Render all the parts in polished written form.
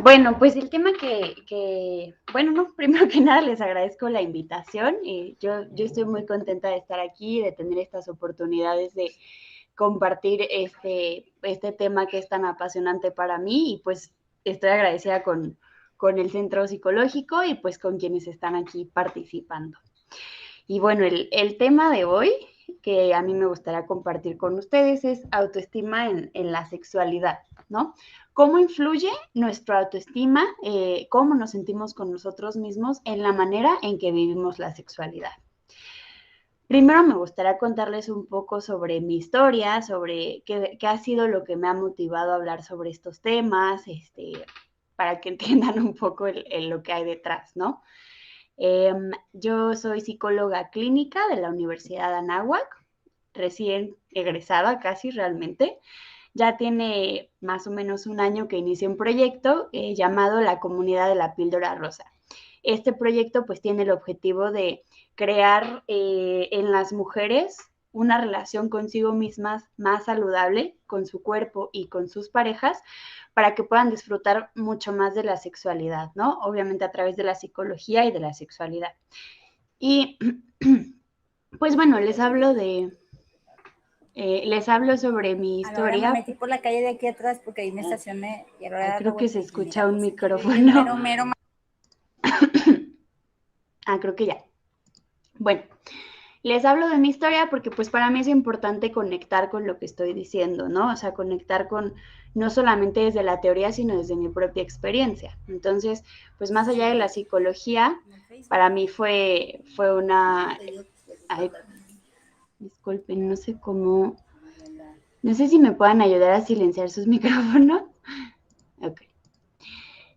Bueno, pues el tema bueno, no, primero que nada les agradezco la invitación. Yo estoy muy contenta de estar aquí, de tener estas oportunidades de compartir este tema que es tan apasionante para mí y pues estoy agradecida con el Centro Psicológico y pues con quienes están aquí participando. Y bueno, el tema de hoy que a mí me gustaría compartir con ustedes es autoestima en la sexualidad, ¿no? ¿Cómo influye nuestra autoestima, cómo nos sentimos con nosotros mismos en la manera en que vivimos la sexualidad? Primero me gustaría contarles un poco sobre mi historia, sobre qué ha sido lo que me ha motivado a hablar sobre estos temas, para que entiendan un poco lo que hay detrás, ¿no? Yo soy psicóloga clínica de la Universidad de Anáhuac, recién egresada casi realmente. Ya tiene más o menos un año que inicié un proyecto llamado La Comunidad de la Píldora Rosa. Este proyecto pues tiene el objetivo de crear en las mujeres una relación consigo mismas más saludable, con su cuerpo y con sus parejas, para que puedan disfrutar mucho más de la sexualidad, ¿no? Obviamente a través de la psicología y de la sexualidad. Y pues bueno, les hablo sobre mi Ahora me historia. metí por la calle de aquí atrás porque ahí me estacioné y ahora Creo que se y escucha mira, un pues aquí vive el micrófono. mero. Creo que ya. Bueno, les hablo de mi historia porque pues para mí es importante conectar con lo que estoy diciendo, ¿no? O sea, conectar con no solamente desde la teoría, sino desde mi propia experiencia. Entonces, pues más allá de la psicología, para mí fue una... Ay, disculpen, no sé cómo... No sé si me puedan ayudar a silenciar sus micrófonos. Ok.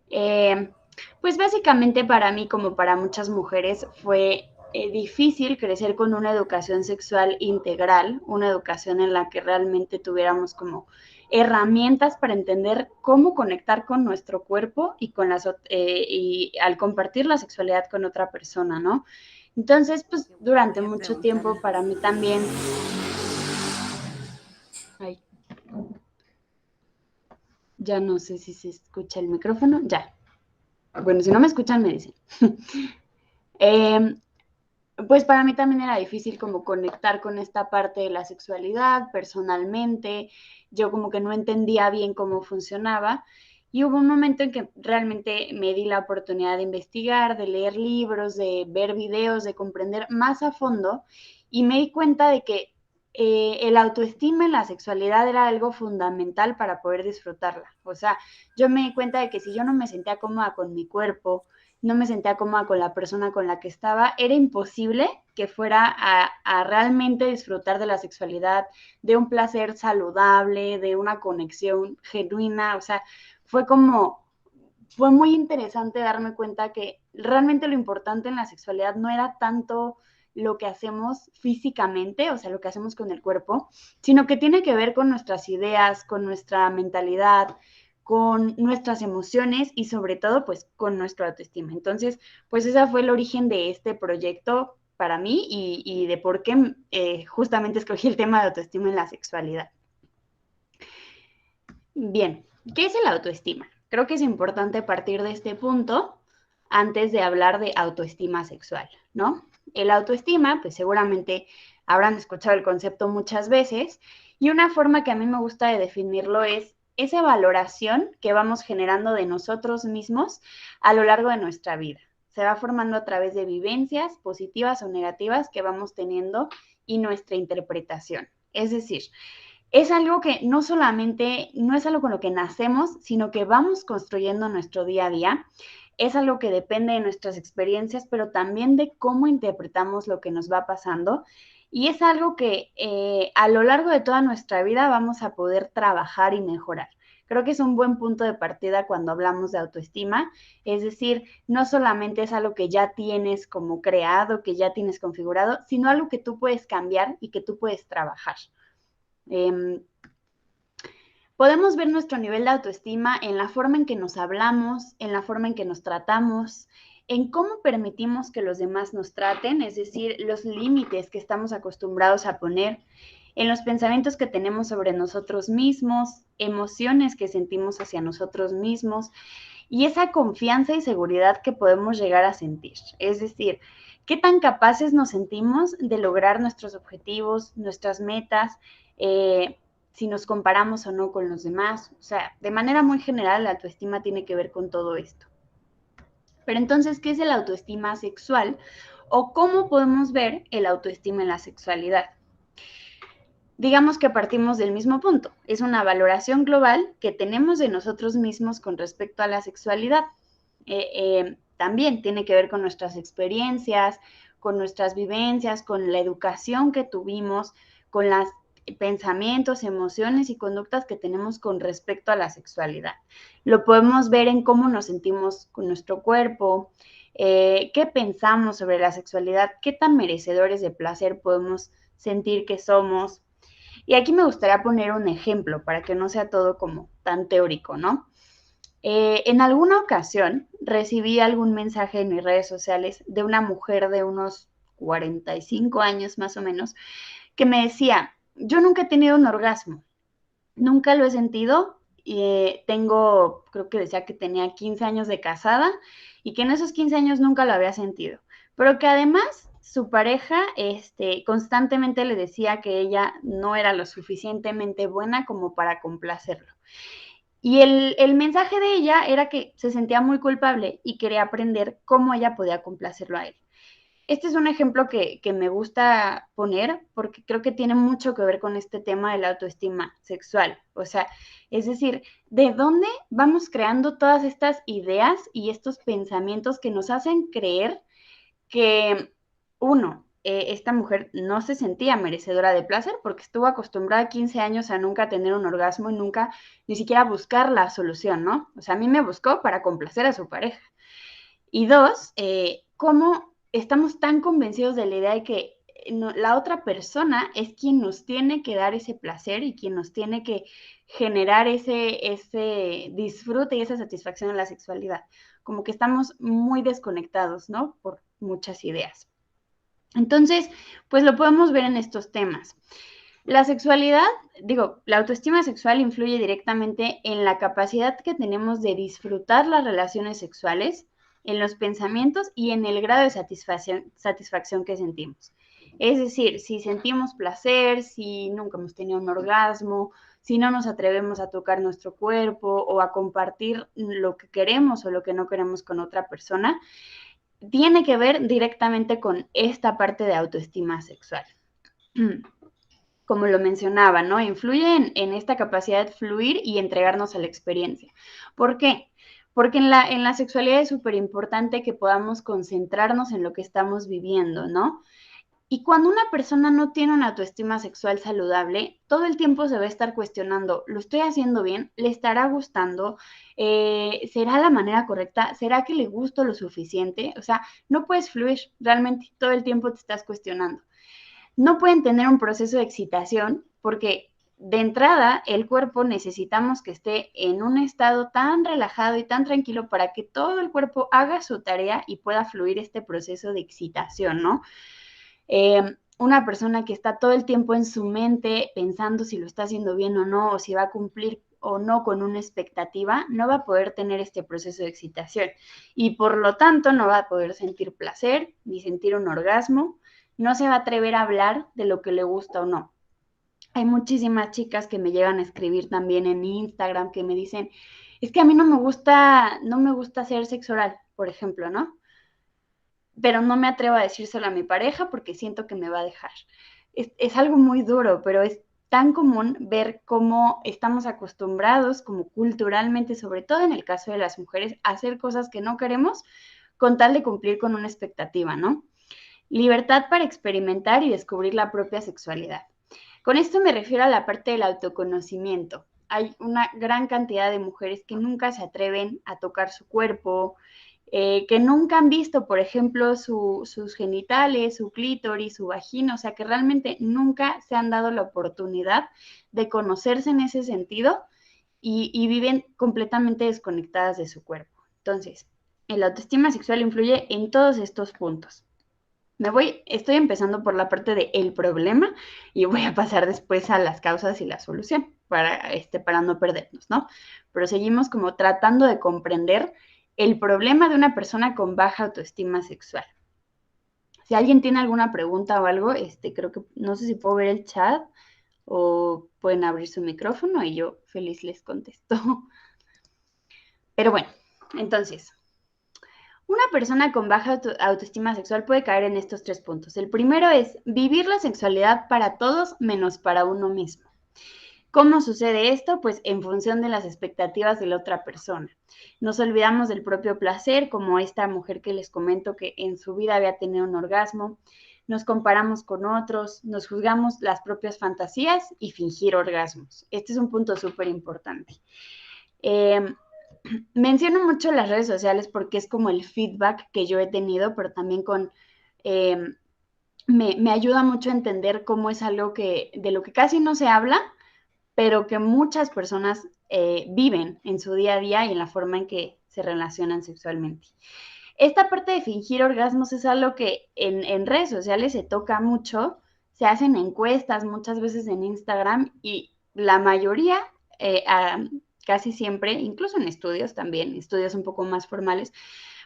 Eh, pues básicamente para mí, como para muchas mujeres, fue difícil crecer con una educación sexual integral, una educación en la que realmente tuviéramos como herramientas para entender cómo conectar con nuestro cuerpo y y al compartir la sexualidad con otra persona, ¿no? Entonces, pues durante mucho tiempo para mí también... Ay, ya no sé si se escucha el micrófono, ya. Bueno, si no me escuchan, me dicen. eh, Pues para mí también era difícil como conectar con esta parte de la sexualidad personalmente. Yo como que no entendía bien cómo funcionaba. Y hubo un momento en que realmente me di la oportunidad de investigar, de leer libros, de ver videos, de comprender más a fondo. Y me di cuenta de que el autoestima en la sexualidad era algo fundamental para poder disfrutarla. O sea, yo me di cuenta de que si yo no me sentía cómoda con mi cuerpo, no me sentía cómoda con la persona con la que estaba, era imposible que fuera a realmente disfrutar de la sexualidad, de un placer saludable, de una conexión genuina. O sea, fue muy interesante darme cuenta que realmente lo importante en la sexualidad no era tanto lo que hacemos físicamente, o sea, lo que hacemos con el cuerpo, sino que tiene que ver con nuestras ideas, con nuestra mentalidad, con nuestras emociones y sobre todo pues con nuestra autoestima. Entonces, pues ese fue el origen de este proyecto para mí y de por qué justamente escogí el tema de autoestima en la sexualidad. Bien, ¿qué es el autoestima? Creo que es importante partir de este punto antes de hablar de autoestima sexual, ¿no? El autoestima, pues seguramente habrán escuchado el concepto muchas veces y una forma que a mí me gusta de definirlo es esa valoración que vamos generando de nosotros mismos a lo largo de nuestra vida. Se va formando a través de vivencias positivas o negativas que vamos teniendo y nuestra interpretación. Es decir, es algo que no solamente, no es algo con lo que nacemos, sino que vamos construyendo nuestro día a día. Es algo que depende de nuestras experiencias, pero también de cómo interpretamos lo que nos va pasando. Y es algo que a lo largo de toda nuestra vida vamos a poder trabajar y mejorar. Creo que es un buen punto de partida cuando hablamos de autoestima. Es decir, no solamente es algo que ya tienes como creado, que ya tienes configurado, sino algo que tú puedes cambiar y que tú puedes trabajar. Podemos ver nuestro nivel de autoestima en la forma en que nos hablamos, en la forma en que nos tratamos, en cómo permitimos que los demás nos traten, es decir, los límites que estamos acostumbrados a poner, en los pensamientos que tenemos sobre nosotros mismos, emociones que sentimos hacia nosotros mismos y esa confianza y seguridad que podemos llegar a sentir. Es decir, qué tan capaces nos sentimos de lograr nuestros objetivos, nuestras metas, si nos comparamos o no con los demás. O sea, de manera muy general, la autoestima tiene que ver con todo esto. Pero entonces, ¿qué es el autoestima sexual? ¿O cómo podemos ver el autoestima en la sexualidad? Digamos que partimos del mismo punto. Es una valoración global que tenemos de nosotros mismos con respecto a la sexualidad. También tiene que ver con nuestras experiencias, con nuestras vivencias, con la educación que tuvimos, con los pensamientos, emociones y conductas que tenemos con respecto a la sexualidad. Lo podemos ver en cómo nos sentimos con nuestro cuerpo, qué pensamos sobre la sexualidad, qué tan merecedores de placer podemos sentir que somos. Y aquí me gustaría poner un ejemplo para que no sea todo como tan teórico, ¿no? En alguna ocasión recibí algún mensaje en mis redes sociales de una mujer de unos 45 años más o menos, que me decía, yo nunca he tenido un orgasmo, nunca lo he sentido, creo que decía que tenía 15 años de casada y que en esos 15 años nunca lo había sentido, pero que además su pareja constantemente le decía que ella no era lo suficientemente buena como para complacerlo. Y el mensaje de ella era que se sentía muy culpable y quería aprender cómo ella podía complacerlo a él. Este es un ejemplo que me gusta poner porque creo que tiene mucho que ver con este tema de la autoestima sexual. O sea, es decir, ¿de dónde vamos creando todas estas ideas y estos pensamientos que nos hacen creer que, uno, esta mujer no se sentía merecedora de placer porque estuvo acostumbrada 15 años a nunca tener un orgasmo y nunca ni siquiera buscar la solución, ¿no? O sea, a mí me buscó para complacer a su pareja. Y dos, cómo estamos tan convencidos de la idea de que la otra persona es quien nos tiene que dar ese placer y quien nos tiene que generar ese disfrute y esa satisfacción en la sexualidad. Como que estamos muy desconectados, ¿no? Por muchas ideas. Entonces, pues lo podemos ver en estos temas. La sexualidad, la autoestima sexual influye directamente en la capacidad que tenemos de disfrutar las relaciones sexuales, en los pensamientos y en el grado de satisfacción que sentimos. Es decir, si sentimos placer, si nunca hemos tenido un orgasmo, si no nos atrevemos a tocar nuestro cuerpo o a compartir lo que queremos o lo que no queremos con otra persona, tiene que ver directamente con esta parte de autoestima sexual. Como lo mencionaba, ¿no? Influye en esta capacidad de fluir y entregarnos a la experiencia. ¿Por qué? Porque en la sexualidad es súper importante que podamos concentrarnos en lo que estamos viviendo, ¿no? Y cuando una persona no tiene una autoestima sexual saludable, todo el tiempo se va a estar cuestionando, ¿lo estoy haciendo bien? ¿Le estará gustando? ¿Será la manera correcta? ¿Será que le gusto lo suficiente? O sea, no puedes fluir, realmente todo el tiempo te estás cuestionando. No pueden tener un proceso de excitación porque de entrada el cuerpo necesitamos que esté en un estado tan relajado y tan tranquilo para que todo el cuerpo haga su tarea y pueda fluir este proceso de excitación, ¿no? Una persona que está todo el tiempo en su mente pensando si lo está haciendo bien o no, o si va a cumplir o no con una expectativa, no va a poder tener este proceso de excitación y por lo tanto no va a poder sentir placer ni sentir un orgasmo, no se va a atrever a hablar de lo que le gusta o no. Hay muchísimas chicas que me llegan a escribir también en Instagram que me dicen, es que a mí no me gusta hacer sexo oral, por ejemplo, ¿no? Pero no me atrevo a decírselo a mi pareja porque siento que me va a dejar. Es algo muy duro, pero es tan común ver cómo estamos acostumbrados, como culturalmente, sobre todo en el caso de las mujeres, a hacer cosas que no queremos con tal de cumplir con una expectativa, ¿no? Libertad para experimentar y descubrir la propia sexualidad. Con esto me refiero a la parte del autoconocimiento. Hay una gran cantidad de mujeres que nunca se atreven a tocar su cuerpo, que nunca han visto, por ejemplo, sus genitales, su clítoris, su vagina, o sea, que realmente nunca se han dado la oportunidad de conocerse en ese sentido y viven completamente desconectadas de su cuerpo. Entonces, el autoestima sexual influye en todos estos puntos. Estoy empezando por la parte del problema y voy a pasar después a las causas y la solución. para no perdernos, ¿no? Pero seguimos como tratando de comprender el problema de una persona con baja autoestima sexual. Si alguien tiene alguna pregunta o algo, creo que, no sé si puedo ver el chat o pueden abrir su micrófono y yo feliz les contesto. Pero bueno, entonces, una persona con baja autoestima sexual puede caer en estos 3 puntos. El primero es vivir la sexualidad para todos menos para uno mismo. ¿Cómo sucede esto? Pues en función de las expectativas de la otra persona. Nos olvidamos del propio placer, como esta mujer que les comento que en su vida había tenido un orgasmo. Nos comparamos con otros, nos juzgamos las propias fantasías y fingir orgasmos. Este es un punto súper importante. Menciono mucho las redes sociales porque es como el feedback que yo he tenido, pero también me ayuda mucho a entender cómo es algo de lo que casi no se habla, pero que muchas personas viven en su día a día y en la forma en que se relacionan sexualmente. Esta parte de fingir orgasmos es algo que en redes sociales se toca mucho, se hacen encuestas muchas veces en Instagram y la mayoría, casi siempre, incluso en estudios también, estudios un poco más formales,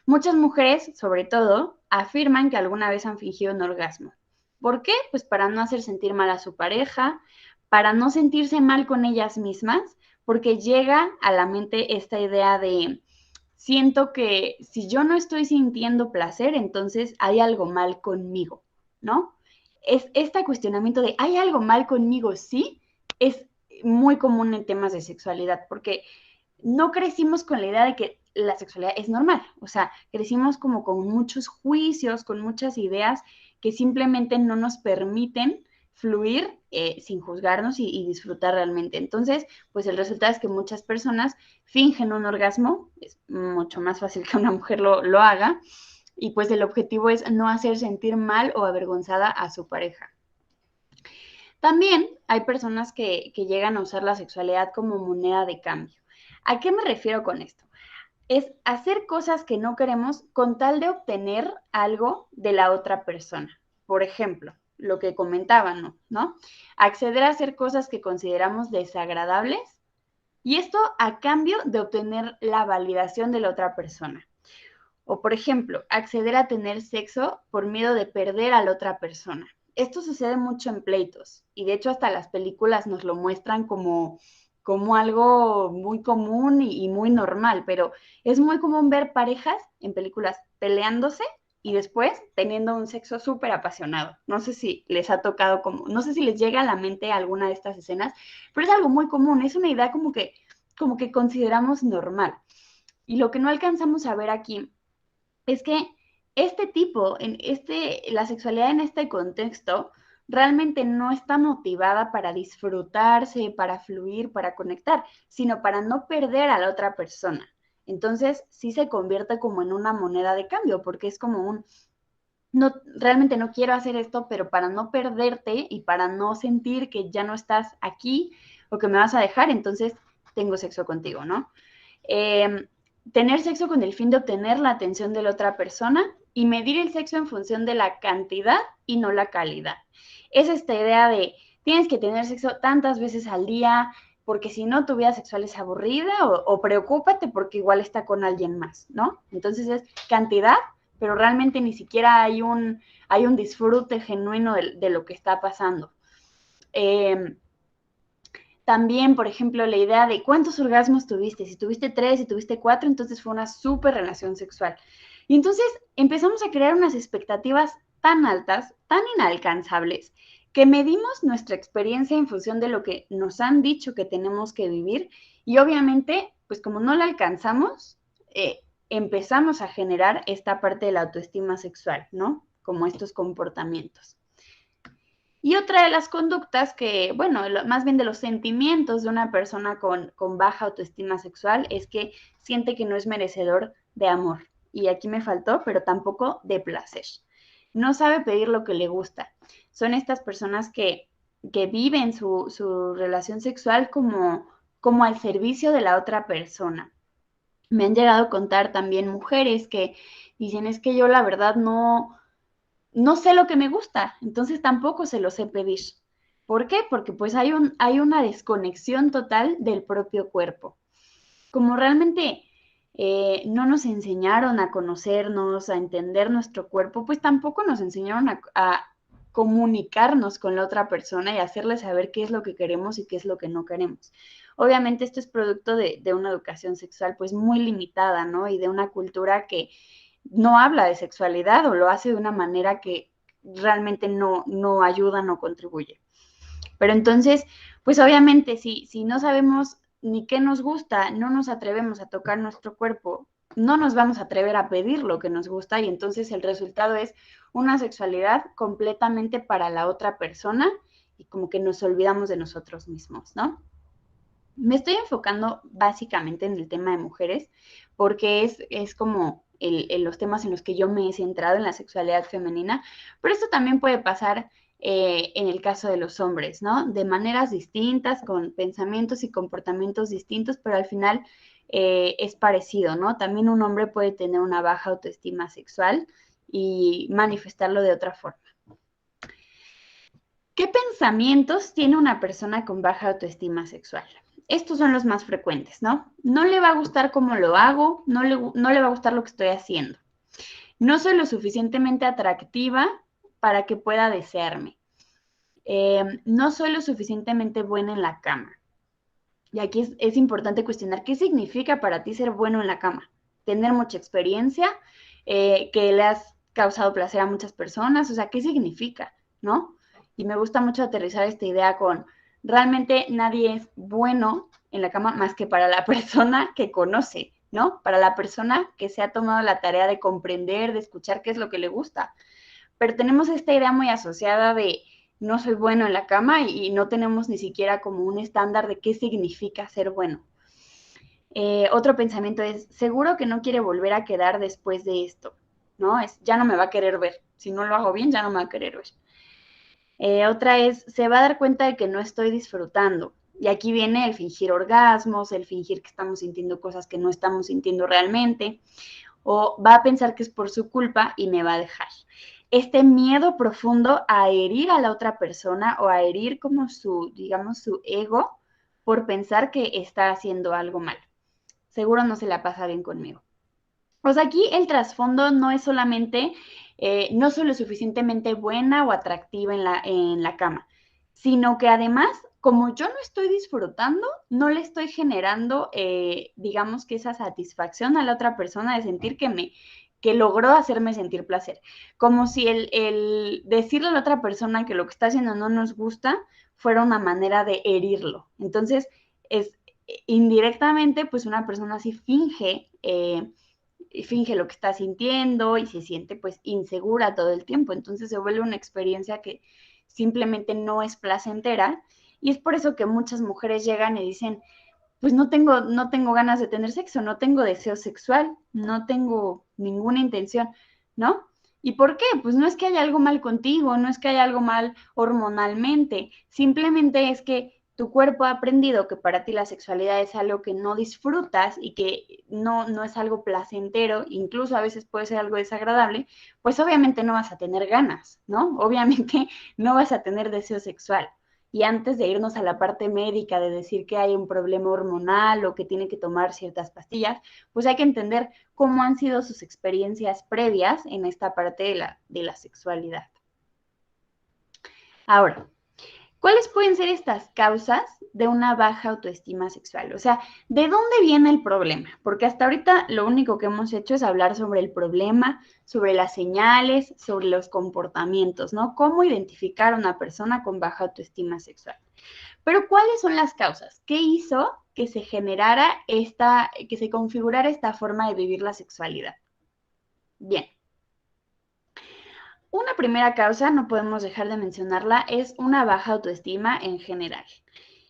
muchas mujeres, sobre todo, afirman que alguna vez han fingido un orgasmo. ¿Por qué? Pues para no hacer sentir mal a su pareja, para no sentirse mal con ellas mismas, porque llega a la mente esta idea de siento que si yo no estoy sintiendo placer, entonces hay algo mal conmigo, ¿no? Es este cuestionamiento de ¿hay algo mal conmigo? Sí, es muy común en temas de sexualidad, porque no crecimos con la idea de que la sexualidad es normal, o sea, crecimos como con muchos juicios, con muchas ideas que simplemente no nos permiten fluir sin juzgarnos y disfrutar realmente. Entonces, pues el resultado es que muchas personas fingen un orgasmo, es mucho más fácil que una mujer lo haga, y pues el objetivo es no hacer sentir mal o avergonzada a su pareja. También hay personas que llegan a usar la sexualidad como moneda de cambio. ¿A qué me refiero con esto? Es hacer cosas que no queremos con tal de obtener algo de la otra persona. Por ejemplo, lo que comentaban, ¿no? Acceder a hacer cosas que consideramos desagradables y esto a cambio de obtener la validación de la otra persona. O, por ejemplo, acceder a tener sexo por miedo de perder a la otra persona. Esto sucede mucho en pleitos y de hecho hasta las películas nos lo muestran como algo muy común y muy normal, pero es muy común ver parejas en películas peleándose y después teniendo un sexo súper apasionado. No sé si les ha tocado no sé si les llega a la mente alguna de estas escenas, pero es algo muy común, es una idea como que consideramos normal. Y lo que no alcanzamos a ver aquí es que la sexualidad en este contexto realmente no está motivada para disfrutarse, para fluir, para conectar, sino para no perder a la otra persona. Entonces, sí se convierte como en una moneda de cambio, porque es como no, realmente no quiero hacer esto, pero para no perderte y para no sentir que ya no estás aquí o que me vas a dejar, entonces tengo sexo contigo, ¿no? Tener sexo con el fin de obtener la atención de la otra persona y medir el sexo en función de la cantidad y no la calidad. Es esta idea de tienes que tener sexo tantas veces al día porque si no tu vida sexual es aburrida o preocúpate porque igual está con alguien más, ¿no? Entonces es cantidad, pero realmente ni siquiera hay un disfrute genuino de lo que está pasando. También, por ejemplo, la idea de cuántos orgasmos tuviste. Si tuviste 3, si tuviste 4, entonces fue una súper relación sexual. Y entonces empezamos a crear unas expectativas tan altas, tan inalcanzables, que medimos nuestra experiencia en función de lo que nos han dicho que tenemos que vivir. Y obviamente, pues como no la alcanzamos, empezamos a generar esta parte de la autoestima sexual, ¿no? Como estos comportamientos. Y otra de las conductas que, bueno, más bien de los sentimientos de una persona con baja autoestima sexual es que siente que no es merecedor de amor. Y aquí me faltó, pero tampoco de placer. No sabe pedir lo que le gusta. Son estas personas que viven su relación sexual como al servicio de la otra persona. Me han llegado a contar también mujeres que dicen, es que yo la verdad no sé lo que me gusta, entonces tampoco se lo sé pedir. ¿Por qué? Porque pues hay una desconexión total del propio cuerpo. Como realmente no nos enseñaron a conocernos, a entender nuestro cuerpo, pues tampoco nos enseñaron a comunicarnos con la otra persona y hacerle saber qué es lo que queremos y qué es lo que no queremos. Obviamente esto es producto de una educación sexual pues muy limitada, ¿no? Y de una cultura que no habla de sexualidad o lo hace de una manera que realmente no ayuda, no contribuye. Pero entonces, pues obviamente, si no sabemos ni qué nos gusta, no nos atrevemos a tocar nuestro cuerpo, no nos vamos a atrever a pedir lo que nos gusta y entonces el resultado es una sexualidad completamente para la otra persona y como que nos olvidamos de nosotros mismos, ¿no? Me estoy enfocando básicamente en el tema de mujeres porque es como los temas en los que yo me he centrado en la sexualidad femenina, pero esto también puede pasar en el caso de los hombres, ¿no? De maneras distintas, con pensamientos y comportamientos distintos, pero al final es parecido, ¿no? También un hombre puede tener una baja autoestima sexual y manifestarlo de otra forma. ¿Qué pensamientos tiene una persona con baja autoestima sexual? Estos son los más frecuentes, ¿no? No le va a gustar cómo lo hago, no le va a gustar lo que estoy haciendo. No soy lo suficientemente atractiva para que pueda desearme. No soy lo suficientemente buena en la cama. Y aquí es importante cuestionar qué significa para ti ser bueno en la cama. Tener mucha experiencia, que le has causado placer a muchas personas, o sea, ¿qué significa? ¿No? Y me gusta mucho aterrizar esta idea con, realmente nadie es bueno en la cama más que para la persona que conoce, ¿no? Para la persona que se ha tomado la tarea de comprender, de escuchar qué es lo que le gusta. Pero tenemos esta idea muy asociada de no soy bueno en la cama y no tenemos ni siquiera como un estándar de qué significa ser bueno. Otro pensamiento es, seguro que no quiere volver a quedar después de esto, ¿no? Ya no me va a querer ver. Si no lo hago bien, ya no me va a querer ver. Otra es, se va a dar cuenta de que no estoy disfrutando. Y aquí viene el fingir orgasmos, el fingir que estamos sintiendo cosas que no estamos sintiendo realmente, o va a pensar que es por su culpa y me va a dejar. Este miedo profundo a herir a la otra persona o a herir como digamos, su ego por pensar que está haciendo algo mal. Seguro no se la pasa bien conmigo. O sea, aquí el trasfondo no es solamente, no soy lo suficientemente buena o atractiva en la cama, sino que además, como yo no estoy disfrutando, no le estoy generando, digamos que esa satisfacción a la otra persona de sentir que logró hacerme sentir placer. Como si el decirle a la otra persona que lo que está haciendo no nos gusta fuera una manera de herirlo. Entonces, es indirectamente, pues una persona así finge lo que está sintiendo y se siente pues insegura todo el tiempo. Entonces se vuelve una experiencia que simplemente no es placentera y es por eso que muchas mujeres llegan y dicen, pues no tengo ganas de tener sexo, no tengo deseo sexual, no tengo ninguna intención, ¿no? ¿Y por qué? Pues no es que haya algo mal contigo, no es que haya algo mal hormonalmente, simplemente es que tu cuerpo ha aprendido que para ti la sexualidad es algo que no disfrutas y que no es algo placentero, incluso a veces puede ser algo desagradable, pues obviamente no vas a tener ganas, ¿no? Obviamente no vas a tener deseo sexual. Y antes de irnos a la parte médica de decir que hay un problema hormonal o que tiene que tomar ciertas pastillas, pues hay que entender cómo han sido sus experiencias previas en esta parte de la sexualidad. Ahora, ¿cuáles pueden ser estas causas de una baja autoestima sexual? O sea, ¿de dónde viene el problema? Porque hasta ahorita lo único que hemos hecho es hablar sobre el problema, sobre las señales, sobre los comportamientos, ¿no? Cómo identificar a una persona con baja autoestima sexual. Pero ¿cuáles son las causas? ¿Qué hizo que se generara que se configurara esta forma de vivir la sexualidad? Bien. Una primera causa, no podemos dejar de mencionarla, es una baja autoestima en general.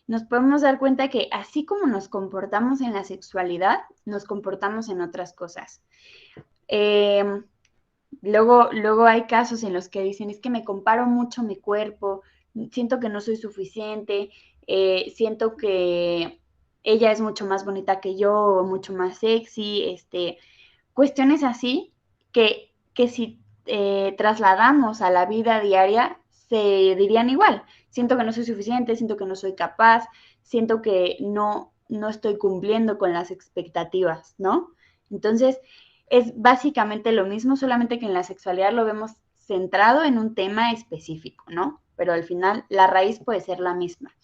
Nos podemos dar cuenta que así como nos comportamos en la sexualidad, nos comportamos en otras cosas. Luego hay casos en los que dicen, es que me comparo mucho mi cuerpo, siento que no soy suficiente, siento que ella es mucho más bonita que yo, mucho más sexy, cuestiones así que si trasladamos a la vida diaria, se dirían igual. Siento que no soy suficiente, siento que no soy capaz, siento que no estoy cumpliendo con las expectativas, ¿no? Entonces, es básicamente lo mismo, solamente que en la sexualidad lo vemos centrado en un tema específico, ¿no? Pero al final la raíz puede ser la misma.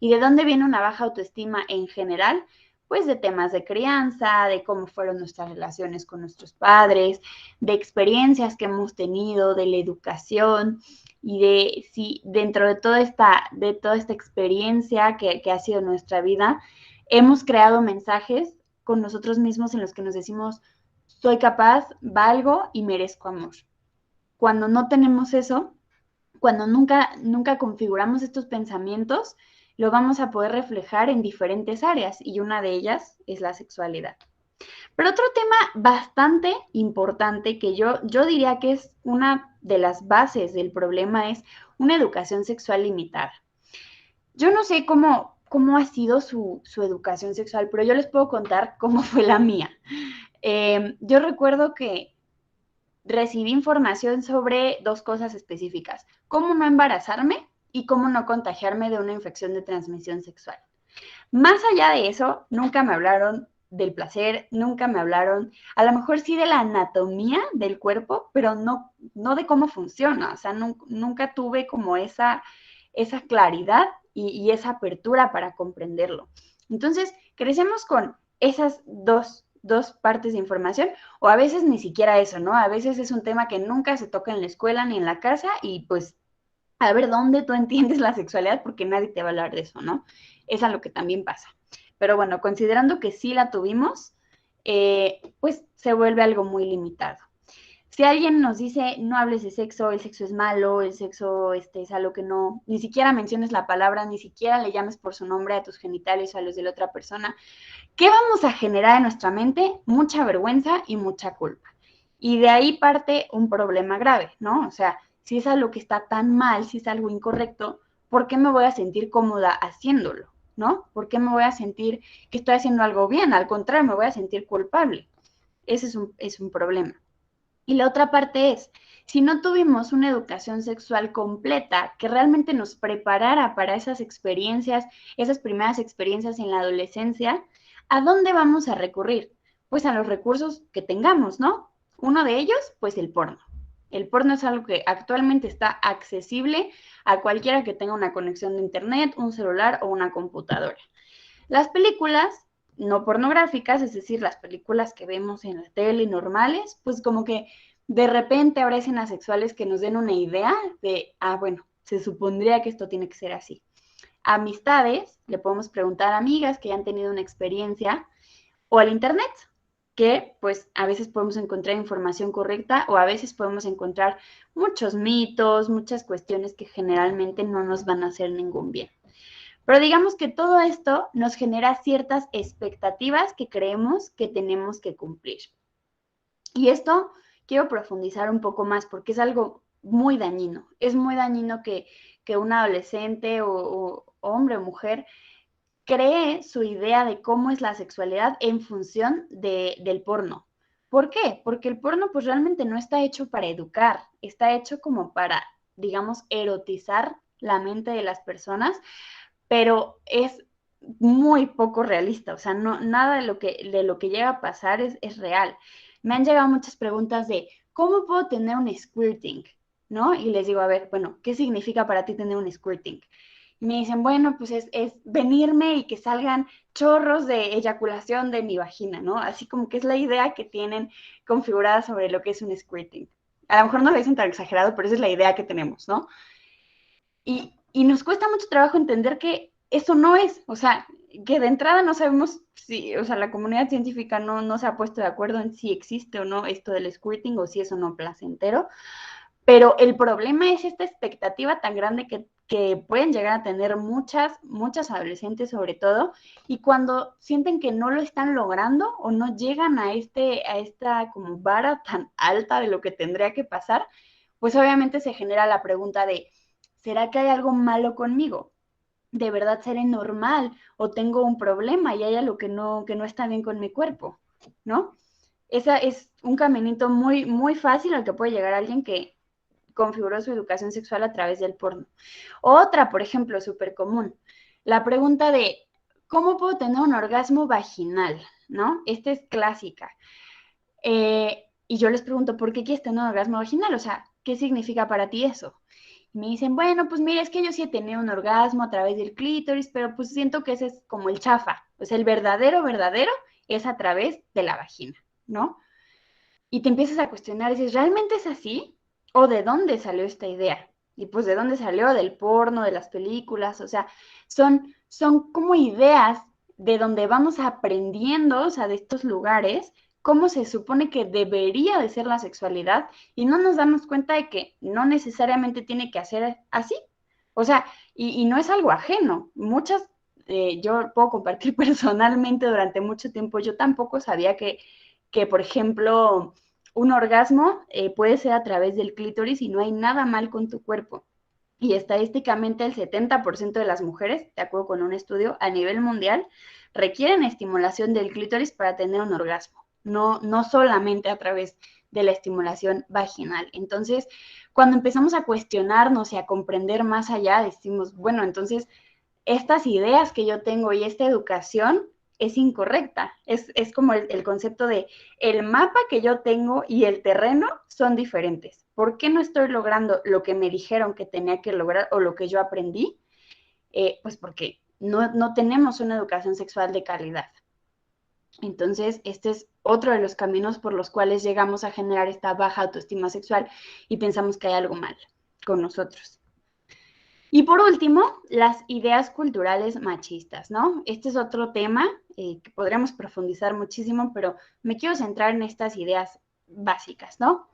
¿Y de dónde viene una baja autoestima en general? Pues de temas de crianza, de cómo fueron nuestras relaciones con nuestros padres, de experiencias que hemos tenido, de la educación y de si dentro de toda esta experiencia que ha sido nuestra vida, hemos creado mensajes con nosotros mismos en los que nos decimos, soy capaz, valgo y merezco amor. Cuando no tenemos eso, cuando nunca configuramos estos pensamientos, lo vamos a poder reflejar en diferentes áreas y una de ellas es la sexualidad. Pero otro tema bastante importante que yo diría que es una de las bases del problema es una educación sexual limitada. Yo no sé cómo ha sido su educación sexual, pero yo les puedo contar cómo fue la mía. Yo recuerdo que recibí información sobre dos cosas específicas, cómo no embarazarme y cómo no contagiarme de una infección de transmisión sexual. Más allá de eso, nunca me hablaron del placer, nunca me hablaron, a lo mejor sí de la anatomía del cuerpo, pero no de cómo funciona, o sea, nunca tuve como esa claridad y esa apertura para comprenderlo. Entonces, crecemos con esas dos partes de información, o a veces ni siquiera eso, ¿no? A veces es un tema que nunca se toca en la escuela ni en la casa y pues a ver dónde tú entiendes la sexualidad porque nadie te va a hablar de eso, ¿no? Es a lo que también pasa. Pero bueno, considerando que sí la tuvimos, pues se vuelve algo muy limitado. Si alguien nos dice, no hables de sexo, el sexo es malo, el sexo es algo que no, ni siquiera menciones la palabra, ni siquiera le llames por su nombre a tus genitales o a los de la otra persona, ¿qué vamos a generar en nuestra mente? Mucha vergüenza y mucha culpa. Y de ahí parte un problema grave, ¿no? O sea, si es algo que está tan mal, si es algo incorrecto, ¿por qué me voy a sentir cómoda haciéndolo? ¿No? ¿Por qué me voy a sentir que estoy haciendo algo bien? Al contrario, me voy a sentir culpable. Ese es un problema. Y la otra parte es, si no tuvimos una educación sexual completa que realmente nos preparara para esas experiencias, esas primeras experiencias en la adolescencia, ¿a dónde vamos a recurrir? Pues a los recursos que tengamos, ¿no? Uno de ellos, pues el porno. El porno es algo que actualmente está accesible a cualquiera que tenga una conexión de internet, un celular o una computadora. Las películas no pornográficas, es decir, las películas que vemos en la tele normales, pues como que de repente habrá escenas sexuales que nos den una idea de, bueno, se supondría que esto tiene que ser así. Amistades, le podemos preguntar a amigas que ya han tenido una experiencia, o al internet, que pues a veces podemos encontrar información correcta o a veces podemos encontrar muchos mitos, muchas cuestiones que generalmente no nos van a hacer ningún bien. Pero digamos que todo esto nos genera ciertas expectativas que creemos que tenemos que cumplir. Y esto quiero profundizar un poco más porque es algo muy dañino. Es muy dañino que un adolescente o hombre o mujer cree su idea de cómo es la sexualidad en función del porno. ¿Por qué? Porque el porno pues realmente no está hecho para educar, está hecho como para, digamos, erotizar la mente de las personas, pero es muy poco realista, o sea, nada de lo que llega a pasar es real. Me han llegado muchas preguntas de, ¿cómo puedo tener un squirting? ¿No? Y les digo, a ver, bueno, ¿qué significa para ti tener un squirting? Y me dicen, bueno, pues es venirme y que salgan chorros de eyaculación de mi vagina, ¿no? Así como que es la idea que tienen configurada sobre lo que es un squirting. A lo mejor no lo dicen tan exagerado, pero esa es la idea que tenemos, ¿no? Y nos cuesta mucho trabajo entender que eso no es, o sea, que de entrada no sabemos si, o sea, la comunidad científica no se ha puesto de acuerdo en si existe o no esto del squirting o si es o no placentero, pero el problema es esta expectativa tan grande que pueden llegar a tener muchas adolescentes sobre todo, y cuando sienten que no lo están logrando o no llegan a esta como vara tan alta de lo que tendría que pasar, pues obviamente se genera la pregunta de, ¿será que hay algo malo conmigo? ¿De verdad seré normal o tengo un problema y hay algo que no está bien con mi cuerpo? ¿No? Esa es un caminito muy, muy fácil al que puede llegar alguien que configuró su educación sexual a través del porno. Otra, por ejemplo, súper común, la pregunta de, ¿cómo puedo tener un orgasmo vaginal? ¿No? Esta es clásica. Y yo les pregunto, ¿por qué quieres tener un orgasmo vaginal? O sea, ¿qué significa para ti eso? Y me dicen, bueno, pues mira, es que yo sí he tenido un orgasmo a través del clítoris, pero pues siento que ese es como el chafa. O sea, el verdadero, verdadero es a través de la vagina, ¿no? Y te empiezas a cuestionar, dices, ¿realmente es así? ¿O de dónde salió esta idea? Y pues de dónde salió, del porno, de las películas, o sea, son como ideas de donde vamos aprendiendo, o sea, de estos lugares, cómo se supone que debería de ser la sexualidad y no nos damos cuenta de que no necesariamente tiene que ser así. O sea, y no es algo ajeno. Muchas, yo puedo compartir personalmente durante mucho tiempo, yo tampoco sabía que por ejemplo, un orgasmo puede ser a través del clítoris y no hay nada mal con tu cuerpo. Y estadísticamente el 70% de las mujeres, de acuerdo con un estudio a nivel mundial, requieren estimulación del clítoris para tener un orgasmo, no solamente a través de la estimulación vaginal. Entonces, cuando empezamos a cuestionarnos y a comprender más allá, decimos, bueno, entonces estas ideas que yo tengo y esta educación es incorrecta. Es como el concepto de el mapa que yo tengo y el terreno son diferentes. ¿Por qué no estoy logrando lo que me dijeron que tenía que lograr o lo que yo aprendí? Pues porque no tenemos una educación sexual de calidad. Entonces, este es otro de los caminos por los cuales llegamos a generar esta baja autoestima sexual y pensamos que hay algo mal con nosotros. Y por último, las ideas culturales machistas, ¿no? Este es otro tema que podríamos profundizar muchísimo, pero me quiero centrar en estas ideas básicas, ¿no?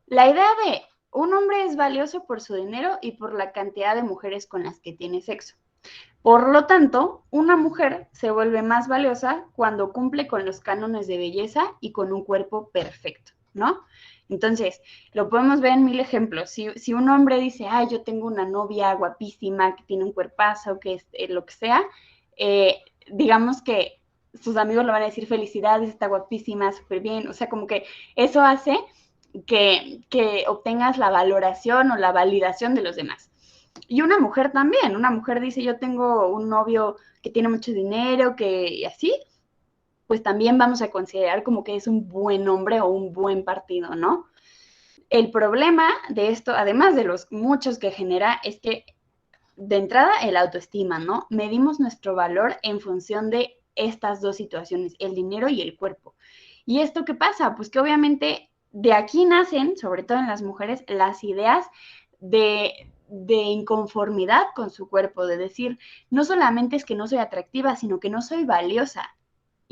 La idea de un hombre es valioso por su dinero y por la cantidad de mujeres con las que tiene sexo. Por lo tanto, una mujer se vuelve más valiosa cuando cumple con los cánones de belleza y con un cuerpo perfecto, ¿no? Entonces, lo podemos ver en mil ejemplos. Si un hombre dice, ah, yo tengo una novia guapísima que tiene un cuerpazo, que es lo que sea, eh, digamos que sus amigos le van a decir felicidades, está guapísima, súper bien. O sea, como que eso hace que obtengas la valoración o la validación de los demás. Y una mujer también, una mujer dice, yo tengo un novio que tiene mucho dinero, que así, pues también vamos a considerar como que es un buen hombre o un buen partido, ¿no? El problema de esto, además de los muchos que genera, es que de entrada el autoestima, ¿no? Medimos nuestro valor en función de estas dos situaciones, el dinero y el cuerpo. ¿Y esto qué pasa? Pues que obviamente de aquí nacen, sobre todo en las mujeres, las ideas de inconformidad con su cuerpo, de decir, no solamente es que no soy atractiva, sino que no soy valiosa.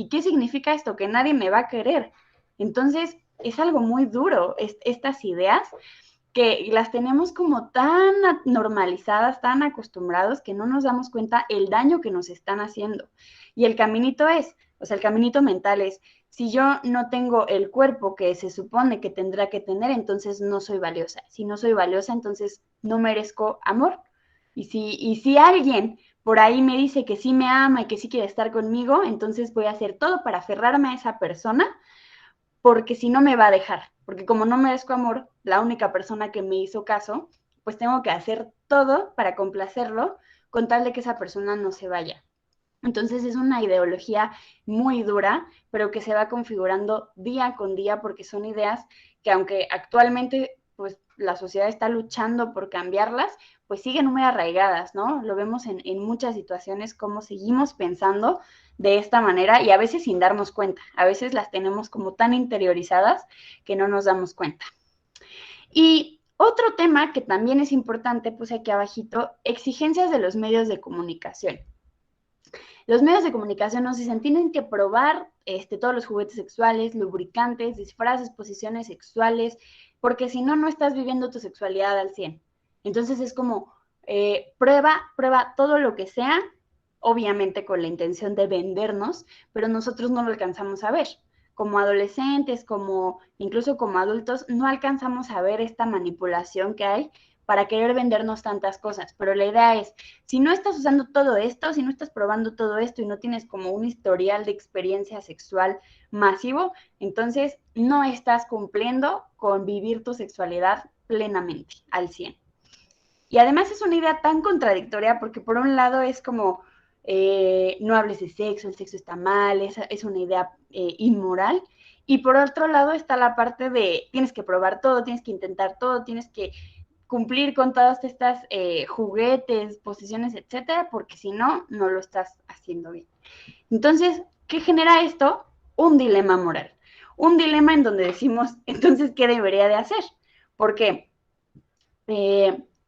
¿Y qué significa esto? Que nadie me va a querer. Entonces, es algo muy duro, estas ideas que las tenemos como tan normalizadas, tan acostumbrados, que no nos damos cuenta el daño que nos están haciendo. Y el caminito es, o sea, el caminito mental es, si yo no tengo el cuerpo que se supone que tendrá que tener, entonces no soy valiosa. Si no soy valiosa, entonces no merezco amor. Y si alguien por ahí me dice que sí me ama y que sí quiere estar conmigo, entonces voy a hacer todo para aferrarme a esa persona porque si no me va a dejar, porque como no merezco amor, la única persona que me hizo caso, pues tengo que hacer todo para complacerlo con tal de que esa persona no se vaya. Entonces es una ideología muy dura, pero que se va configurando día con día porque son ideas que aunque actualmente pues la sociedad está luchando por cambiarlas, pues siguen muy arraigadas, ¿no? Lo vemos en muchas situaciones cómo seguimos pensando de esta manera y a veces sin darnos cuenta, a veces las tenemos como tan interiorizadas que no nos damos cuenta. Y otro tema que también es importante, puse aquí abajito, exigencias de los medios de comunicación. Los medios de comunicación nos dicen, tienen que probar todos los juguetes sexuales, lubricantes, disfraces, posiciones sexuales, porque si no, no estás viviendo tu sexualidad al 100. Entonces es como, prueba todo lo que sea, obviamente con la intención de vendernos, pero nosotros no lo alcanzamos a ver. Como adolescentes, como incluso como adultos, no alcanzamos a ver esta manipulación que hay para querer vendernos tantas cosas, pero la idea es, si no estás usando todo esto, si no estás probando todo esto y no tienes como un historial de experiencia sexual masivo, entonces no estás cumpliendo con vivir tu sexualidad plenamente, al 100. Y además es una idea tan contradictoria porque por un lado es como, no hables de sexo, el sexo está mal, es una idea inmoral. Y por otro lado está la parte de tienes que probar todo, tienes que intentar todo, tienes que cumplir con todas estas juguetes, posiciones, etcétera, porque si no, no lo estás haciendo bien. Entonces, ¿qué genera esto? Un dilema moral. Un dilema en donde decimos, entonces, ¿qué debería de hacer? Porque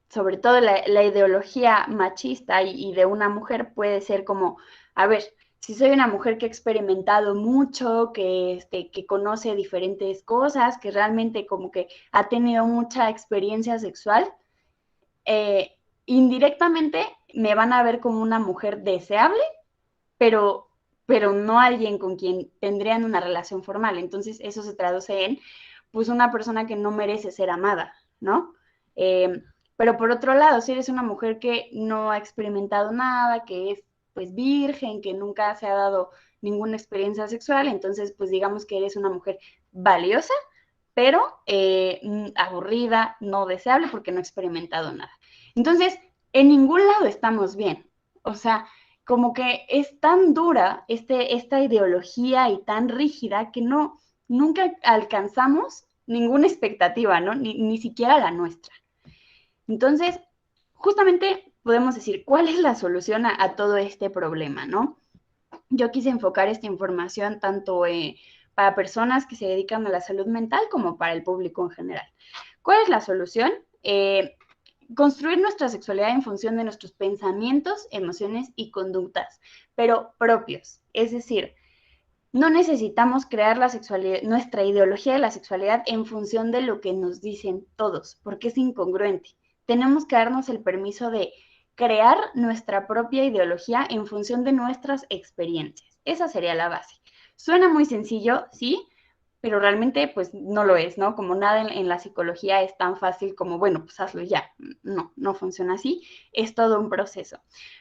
sobre todo la ideología machista y de una mujer puede ser como, a ver, si soy una mujer que ha experimentado mucho, que conoce diferentes cosas, que realmente como que ha tenido mucha experiencia sexual, eh, indirectamente me van a ver como una mujer deseable, pero, pero no alguien con quien tendrían una relación formal. Entonces eso se traduce en, pues, una persona que no merece ser amada, ¿no? Eh, pero por otro lado, si eres una mujer que no ha experimentado nada, que es pues virgen, que nunca se ha dado ninguna experiencia sexual, entonces pues digamos que eres una mujer valiosa, pero aburrida, no deseable porque no ha experimentado nada. Entonces, en ningún lado estamos bien. O sea, como que es tan dura esta ideología y tan rígida que nunca alcanzamos ninguna expectativa, ¿no? Ni siquiera la nuestra. Entonces, justamente podemos decir, ¿cuál es la solución a todo este problema, no? Yo quise enfocar esta información tanto para personas que se dedican a la salud mental como para el público en general. ¿Cuál es la solución? Construir nuestra sexualidad en función de nuestros pensamientos, emociones y conductas, pero propios. Es decir, no necesitamos crear la sexualidad, nuestra ideología de la sexualidad en función de lo que nos dicen todos, porque es incongruente. Tenemos que darnos el permiso de crear nuestra propia ideología en función de nuestras experiencias. Esa sería la base. Suena muy sencillo, sí, pero realmente pues no lo es, ¿no? Como nada en la psicología es tan fácil como, bueno, pues hazlo ya. No, no funciona así. Es todo un proceso.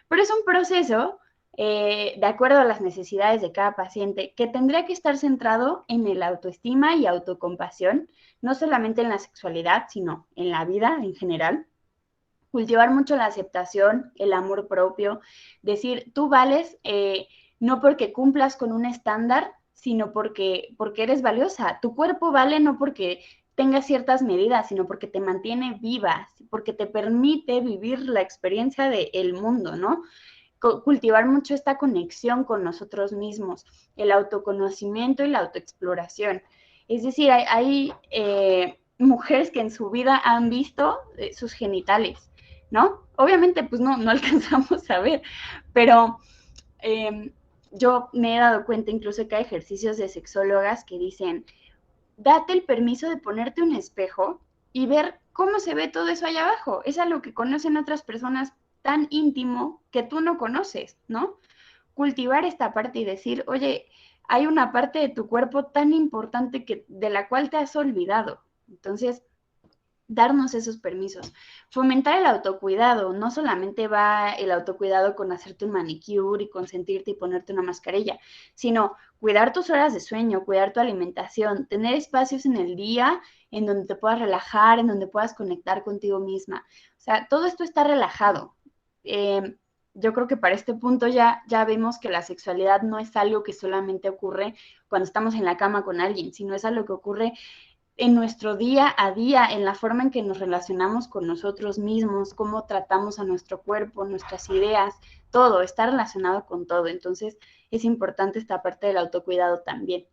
Pero es un proceso de acuerdo a las necesidades de cada paciente, que tendría que estar centrado en el autoestima y autocompasión, no solamente en la sexualidad, sino en la vida en general. Cultivar mucho la aceptación, el amor propio, decir, tú vales no porque cumplas con un estándar, sino porque eres valiosa. Tu cuerpo vale no porque tenga ciertas medidas, sino porque te mantiene viva, porque te permite vivir la experiencia del mundo, ¿no? Cultivar mucho esta conexión con nosotros mismos, el autoconocimiento y la autoexploración. Es decir, hay mujeres que en su vida han visto sus genitales, ¿no? Obviamente, pues no alcanzamos a ver, pero yo me he dado cuenta incluso que hay ejercicios de sexólogas que dicen, date el permiso de ponerte un espejo y ver cómo se ve todo eso allá abajo. Es algo que conocen otras personas tan íntimo que tú no conoces, ¿no? Cultivar esta parte y decir, oye, hay una parte de tu cuerpo tan importante de la cual te has olvidado. Entonces, darnos esos permisos. Fomentar el autocuidado, no solamente va el autocuidado con hacerte un manicure y consentirte y ponerte una mascarilla, sino cuidar tus horas de sueño, cuidar tu alimentación, tener espacios en el día en donde te puedas relajar, en donde puedas conectar contigo misma. O sea, todo esto está relajado. Yo creo que para este punto ya vemos que la sexualidad no es algo que solamente ocurre cuando estamos en la cama con alguien, sino es algo que ocurre en nuestro día a día, en la forma en que nos relacionamos con nosotros mismos, cómo tratamos a nuestro cuerpo, nuestras ideas, todo, está relacionado con todo. Entonces, es importante esta parte del autocuidado también.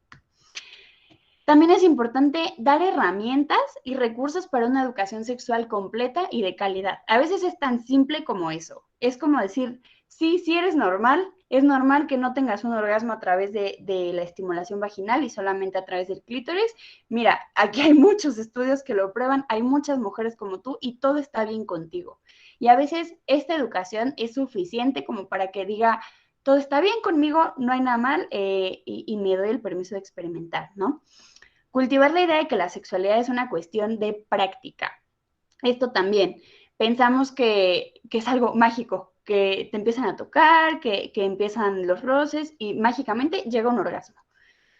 También es importante dar herramientas y recursos para una educación sexual completa y de calidad. A veces es tan simple como eso. Es como decir, sí, sí eres normal, es normal que no tengas un orgasmo a través de la estimulación vaginal y solamente a través del clítoris. Mira, aquí hay muchos estudios que lo prueban, hay muchas mujeres como tú y todo está bien contigo. Y a veces esta educación es suficiente como para que diga, todo está bien conmigo, no hay nada mal y me doy el permiso de experimentar, ¿no? Cultivar la idea de que la sexualidad es una cuestión de práctica. Esto también, pensamos que es algo mágico, que te empiezan a tocar, que empiezan los roces y mágicamente llega un orgasmo.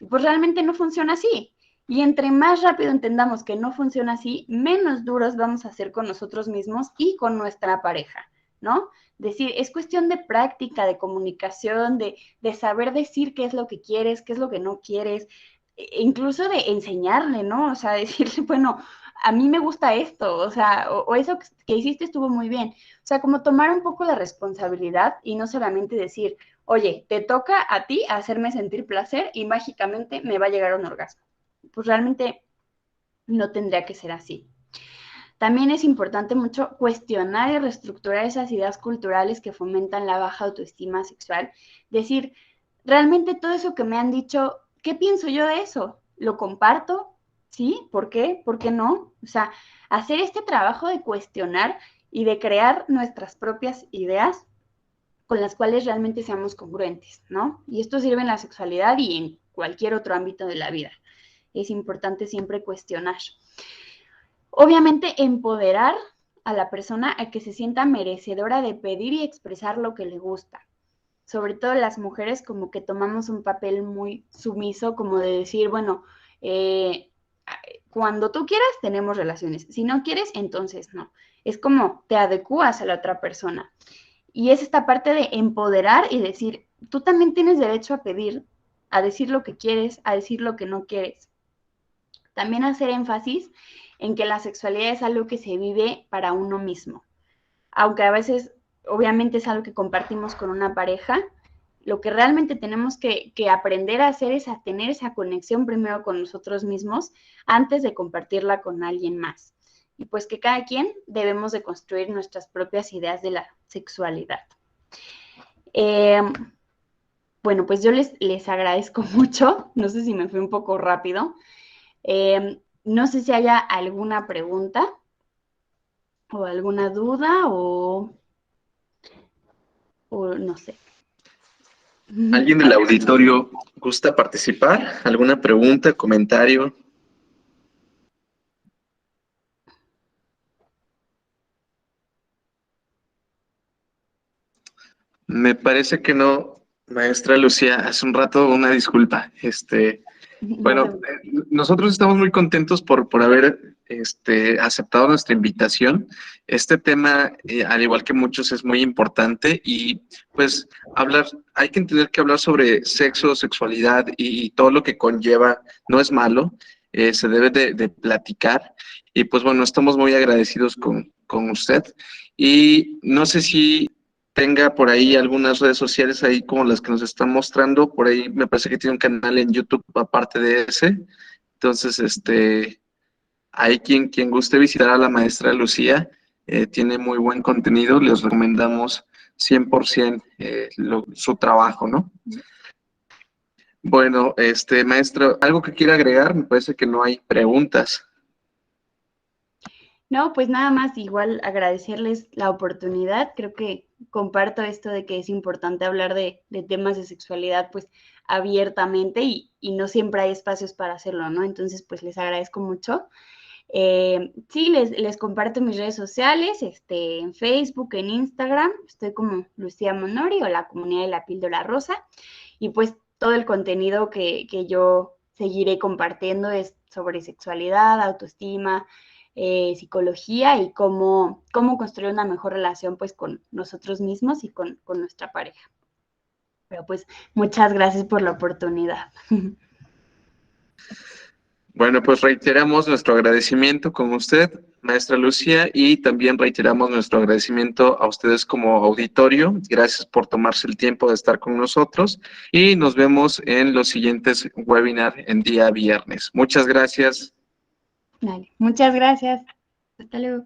Pues realmente no funciona así. Y entre más rápido entendamos que no funciona así, menos duros vamos a ser con nosotros mismos y con nuestra pareja, ¿no? Decir, es cuestión de práctica, de comunicación, de saber decir qué es lo que quieres, qué es lo que no quieres, incluso de enseñarle, ¿no? O sea, decirle, bueno, a mí me gusta esto, o sea, o eso que hiciste estuvo muy bien. O sea, como tomar un poco la responsabilidad y no solamente decir, oye, te toca a ti hacerme sentir placer y mágicamente me va a llegar un orgasmo. Pues realmente no tendría que ser así. También es importante mucho cuestionar y reestructurar esas ideas culturales que fomentan la baja autoestima sexual. Decir, realmente todo eso que me han dicho, ¿qué pienso yo de eso? ¿Lo comparto? ¿Sí? ¿Por qué? ¿Por qué no? O sea, hacer este trabajo de cuestionar y de crear nuestras propias ideas con las cuales realmente seamos congruentes, ¿no? Y esto sirve en la sexualidad y en cualquier otro ámbito de la vida. Es importante siempre cuestionar. Obviamente, empoderar a la persona a que se sienta merecedora de pedir y expresar lo que le gusta. Sobre todo las mujeres como que tomamos un papel muy sumiso, como de decir, bueno, cuando tú quieras tenemos relaciones, si no quieres, entonces no. Es como te adecuas a la otra persona. Y es esta parte de empoderar y decir, tú también tienes derecho a pedir, a decir lo que quieres, a decir lo que no quieres. También hacer énfasis en que la sexualidad es algo que se vive para uno mismo. Aunque a veces, obviamente, es algo que compartimos con una pareja, lo que realmente tenemos que aprender a hacer es a tener esa conexión primero con nosotros mismos antes de compartirla con alguien más. Y pues que cada quien debemos de construir nuestras propias ideas de la sexualidad. Eh, bueno, pues yo les agradezco mucho. No sé si me fui un poco rápido. No sé si haya alguna pregunta o alguna duda o no sé. ¿Alguien del auditorio gusta participar? ¿Alguna pregunta, comentario? Me parece que no, maestra Lucía, hace un rato una disculpa. Bueno, nosotros estamos muy contentos por haber aceptado nuestra invitación. Este tema, al igual que muchos, es muy importante y pues hay que entender que hablar sobre sexo, sexualidad y todo lo que conlleva no es malo, se debe de platicar y pues bueno, estamos muy agradecidos con usted y no sé si tenga por ahí algunas redes sociales ahí como las que nos están mostrando. Por ahí me parece que tiene un canal en YouTube aparte de ese. Entonces, hay quien guste visitar a la maestra Lucía. Tiene muy buen contenido. Les recomendamos 100% su trabajo, ¿no? Bueno, maestro, ¿algo que quiera agregar? Me parece que no hay preguntas. No, pues nada más, igual agradecerles la oportunidad. Creo que comparto esto de que es importante hablar de temas de sexualidad pues abiertamente y no siempre hay espacios para hacerlo, ¿no? Entonces, pues les agradezco mucho. Sí, les comparto mis redes sociales, en Facebook, en Instagram, estoy como Lucía Monori o la comunidad de la píldora rosa, y pues todo el contenido que yo seguiré compartiendo es sobre sexualidad, autoestima, psicología y cómo construir una mejor relación pues con nosotros mismos y con nuestra pareja. Pero pues muchas gracias por la oportunidad. Bueno, pues reiteramos nuestro agradecimiento con usted, maestra Lucía, y también reiteramos nuestro agradecimiento a ustedes como auditorio. Gracias por tomarse el tiempo de estar con nosotros y nos vemos en los siguientes webinars en día viernes. Muchas gracias. Vale, muchas gracias. Hasta luego.